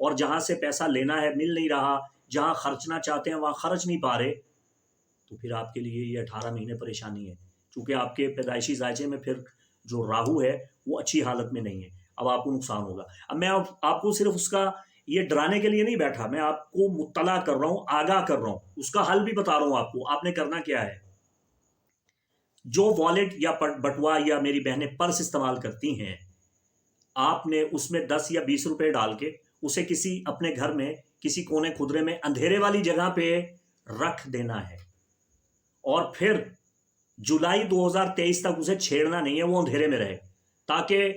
اور جہاں سے پیسہ لینا ہے مل نہیں رہا، جہاں خرچنا چاہتے ہیں وہاں خرچ نہیں پا رہے، تو پھر آپ کے لیے یہ 18 مہینے پریشانی ہے، کیونکہ آپ کے پیدائشی ذائچے میں پھر جو راہو ہے وہ اچھی حالت میں نہیں ہے، اب آپ کو نقصان ہوگا۔ اب میں آپ کو صرف اس کا یہ ڈرانے کے لیے نہیں بیٹھا، میں آپ کو مطلع کر رہا ہوں، آگاہ کر رہا ہوں، اس کا حل بھی بتا رہا ہوں آپ کو۔ آپ نے کرنا کیا ہے، جو والیٹ یا بٹوا یا میری بہنیں پرس استعمال کرتی ہیں، آپ نے اس میں 10 یا 20 روپے ڈال کے اسے کسی اپنے گھر میں کسی کونے خدرے میں اندھیرے والی جگہ پہ رکھ دینا ہے، اور پھر جولائی 2023 تک اسے چھیڑنا نہیں ہے، وہ اندھیرے میں رہے، تاکہ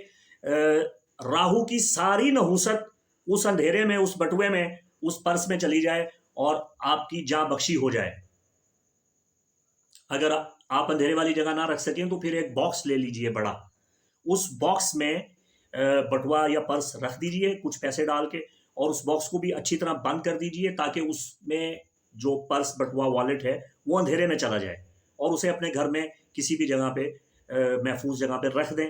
راہو کی ساری نحوست اس اندھیرے میں، اس بٹوے میں، اس پرس میں چلی جائے اور آپ کی جاں بخشی ہو جائے۔ اگر آپ اندھیرے والی جگہ نہ رکھ سکیں تو پھر ایک باکس لے لیجئے بڑا، اس باکس میں بٹوا یا پرس رکھ دیجئے کچھ پیسے ڈال کے، اور اس باکس کو بھی اچھی طرح بند کر دیجئے تاکہ اس میں جو پرس بٹوا والیٹ ہے وہ اندھیرے میں چلا جائے، اور اسے اپنے گھر میں کسی بھی جگہ پہ محفوظ جگہ پہ رکھ دیں۔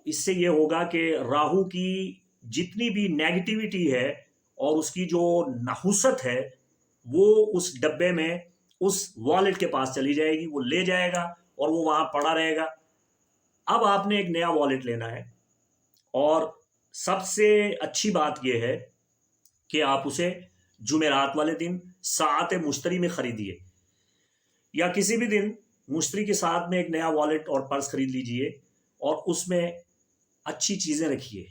اس سے یہ ہوگا کہ راہو کی جتنی بھی نیگیٹیوٹی ہے اور اس کی جو نحوست ہے وہ اس ڈبے میں اس والیٹ کے پاس چلی جائے گی، وہ لے جائے گا اور وہ وہاں پڑا رہے گا۔ اب آپ نے ایک نیا والیٹ لینا ہے، اور سب سے اچھی بات یہ ہے کہ آپ اسے جمعرات والے دن ساعت مشتری میں خریدیے، یا کسی بھی دن مشتری کے ساتھ میں ایک نیا والیٹ اور پرس خرید لیجئے، اور اس میں اچھی چیزیں رکھیے۔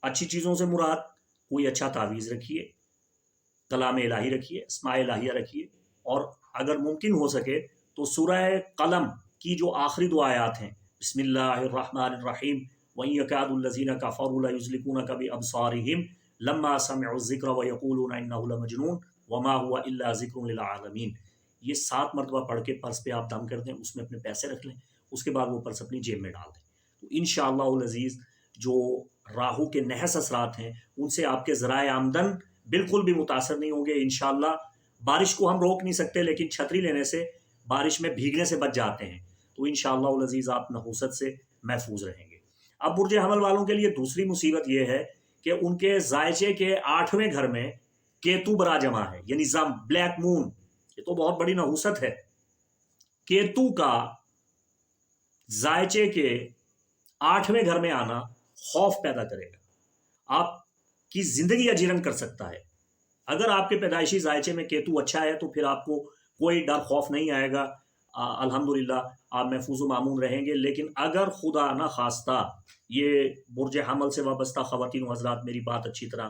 اچھی چیزوں سے مراد کوئی اچھا تعویذ رکھیے، کلام الہی رکھیے، اسماء الہیہ رکھیے، اور اگر ممکن ہو سکے تو سورہ قلم کی جو آخری دو آیات ہیں، بسم اللہ الرحمن الرحیم وَإِن يَكَادُ الَّذِينَ كَفَرُوا لَيُزْلِقُونَكَ بِأَبْصَارِهِمْ لَمَّا سَمِعُوا الذِّكْرَ وَيَقُولُونَ إِنَّهُ لَمَجْنُونٌ وَمَا هُوَ إِلَّا ذِكْرٌ لِلْعَالَمِينَ۔ یہ 7 مرتبہ پڑھ کے پرس پہ آپ دم کر دیں، اس میں اپنے پیسے رکھ لیں، اس کے بعد وہ پرس اپنی جیب میں ڈال دیں، تو انشاءاللہ العزیز جو راہو کے نحس اثرات ہیں ان سے آپ کے ذرائع آمدن بالکل بھی متاثر نہیں ہوں گے انشاءاللہ۔ بارش کو ہم روک نہیں سکتے، لیکن چھتری لینے سے، بارش میں بھیگنے سے بچ جاتے ہیں، تو انشاءاللہ العزیز آپ نحوست سے محفوظ رہیں گے۔ اب برج حمل والوں کے لیے دوسری مصیبت یہ ہے کہ ان کے ذائچے کے 8ویں گھر میں کیتو برا جمع ہے، یعنی زم، بلیک مون، یہ تو بہت بڑی نحوست ہے۔ کیتو کا ذائچے کے 8ویں گھر میں آنا خوف پیدا کرے گا، آپ کی زندگی اجیرن کر سکتا ہے۔ اگر آپ کے پیدائشی ذائچے میں کیتو اچھا ہے تو پھر آپ کو کوئی ڈر خوف نہیں آئے گا، الحمدللہ آپ محفوظ و معمون رہیں گے۔ لیکن اگر خدا نہ خواستہ، یہ برج حمل سے وابستہ خواتین و حضرات میری بات اچھی طرح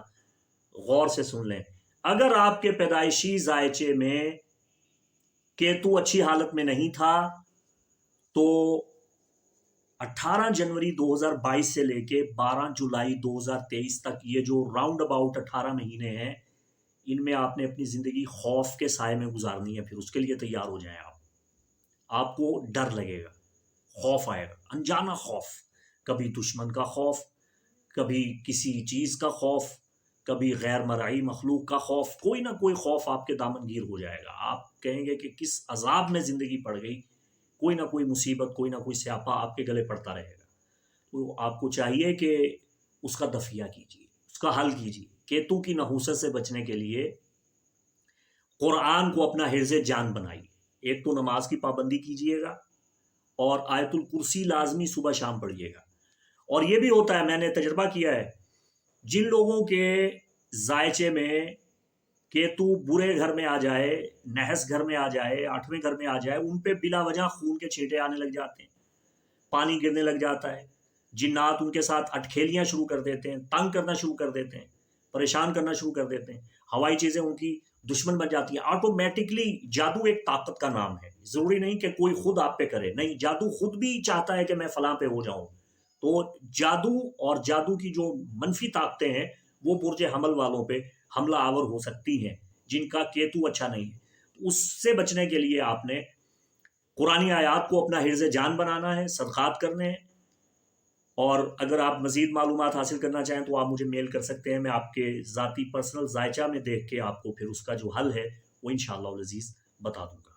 غور سے سن لیں، اگر آپ کے پیدائشی ذائچے میں کیتو اچھی حالت میں نہیں تھا تو 18 جنوری 2022 سے لے کے 12 جولائی 2023 تک یہ جو راؤنڈ اباؤٹ 18 مہینے ہیں، ان میں آپ نے اپنی زندگی خوف کے سائے میں گزارنی ہے۔ پھر اس کے لیے تیار ہو جائیں آپ کو ڈر لگے گا، خوف آئے گا، انجانا خوف، کبھی دشمن کا خوف، کبھی کسی چیز کا خوف، کبھی غیر مرئی مخلوق کا خوف، کوئی نہ کوئی خوف آپ کے دامن گیر ہو جائے گا۔ آپ کہیں گے کہ کس عذاب میں زندگی پڑ گئی، کوئی نہ کوئی مصیبت، کوئی نہ کوئی سیاپا آپ کے گلے پڑتا رہے گا۔ تو آپ کو چاہیے کہ اس کا دفیہ کیجیے، اس کا حل کیجیے۔ کیتو کی نحوست سے بچنے کے لیے قرآن کو اپنا حرز جان بنائیے۔ ایک تو نماز کی پابندی کیجیے گا، اور آیت الکرسی لازمی صبح شام پڑھیے گا۔ اور یہ بھی ہوتا ہے، میں نے تجربہ کیا ہے، جن لوگوں کے ذائچے میں کیتو برے گھر میں آ جائے، نحس گھر میں آ جائے، 8ویں گھر میں آ جائے، ان پہ بلا وجہ خون کے چھینٹے آنے لگ جاتے ہیں، پانی گرنے لگ جاتا ہے، جنات ان کے ساتھ اٹکھیلیاں شروع کر دیتے ہیں، تنگ کرنا شروع کر دیتے ہیں، پریشان کرنا شروع کر دیتے ہیں، ہوائی چیزیں ان کی دشمن بن جاتی ہیں۔ آٹومیٹکلی جادو ایک طاقت کا نام ہے، ضروری نہیں کہ کوئی خود آپ پہ کرے، نہیں، جادو خود بھی چاہتا ہے کہ میں فلاں پہ ہو جاؤں۔ تو جادو اور جادو کی جو منفی طاقتیں ہیں وہ برج حمل والوں پہ حملہ آور ہو سکتی ہیں، جن کا کیتو اچھا نہیں ہے۔ اس سے بچنے کے لیے آپ نے قرآنی آیات کو اپنا حرز جان بنانا ہے، صدقات کرنے ہیں، اور اگر آپ مزید معلومات حاصل کرنا چاہیں تو آپ مجھے میل کر سکتے ہیں، میں آپ کے ذاتی پرسنل ذائچہ میں دیکھ کے آپ کو پھر اس کا جو حل ہے وہ انشاءاللہ العزیز بتا دوں گا۔